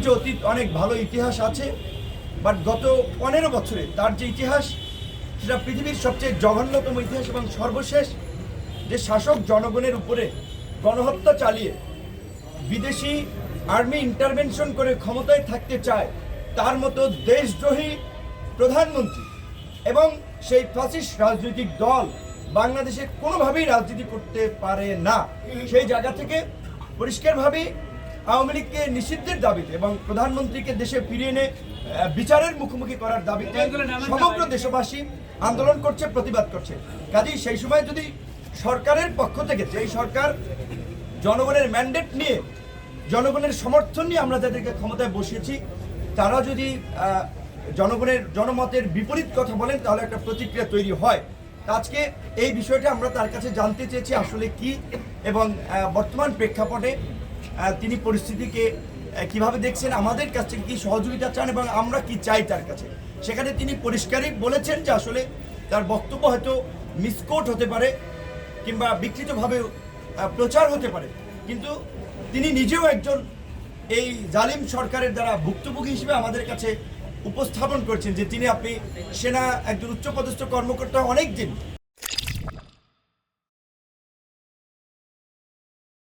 নিশ্চিত অতীত অনেক ভালো ইতিহাস আছে, বাট গত 15 বছরে তার যে ইতিহাস সেটা পৃথিবীর সবচেয়ে জঘন্যতম ইতিহাস। এবং সর্বশেষ যে শাসক জনগণের উপরে গণহত্যা চালিয়ে বিদেশি আর্মি ইন্টারভেনশন করে ক্ষমতায় থাকতে চায়, তার মতো দেশদ্রোহী প্রধানমন্ত্রী এবং সেই ফ্যাসিস্ট রাজনৈতিক দল বাংলাদেশে কোনোভাবেই রাজনীতি করতে পারে না। সেই জায়গা থেকে পরিষ্কারভাবে আওয়ামী লীগকে নিষিদ্ধের দাবিতে এবং প্রধানমন্ত্রীকে দেশে ফিরিয়ে এনে বিচারের মুখোমুখি করার দাবিতে সমগ্র দেশবাসী আন্দোলন করছে, প্রতিবাদ করছে। কাজেই সেই সময় যদি সরকারের পক্ষ থেকে, যেই সরকার জনগণের ম্যান্ডেট নিয়ে, জনগণের সমর্থন নিয়ে আমরা যাদেরকে ক্ষমতায় বসিয়েছি, তারা যদি জনমতের বিপরীত কথা বলেন, তাহলে একটা প্রতিক্রিয়া তৈরি হয়। আজকে এই বিষয়টা আমরা তার কাছে জানতে চেয়েছি আসলে কি, এবং বর্তমান প্রেক্ষাপটে তিনি পরিস্থিতিকে কিভাবে দেখছেন, আমাদের কাছ থেকে কি সহযোগিতা চান এবং আমরা কি চাই তার কাছে। সেখানে তিনি পরিষ্কারই বলেছেন যে আসলে তার বক্তব্য হয়তো মিসকোট হতে পারে কিংবা বিকৃতভাবে প্রচার হতে পারে, কিন্তু তিনি নিজেও একজন এই জালিম সরকারের দ্বারা ভুক্তভোগী হিসেবে আমাদের কাছে উপস্থাপন করছেন যে আপনি সেনা একজন উচ্চপদস্থ কর্মকর্তা অনেক দিন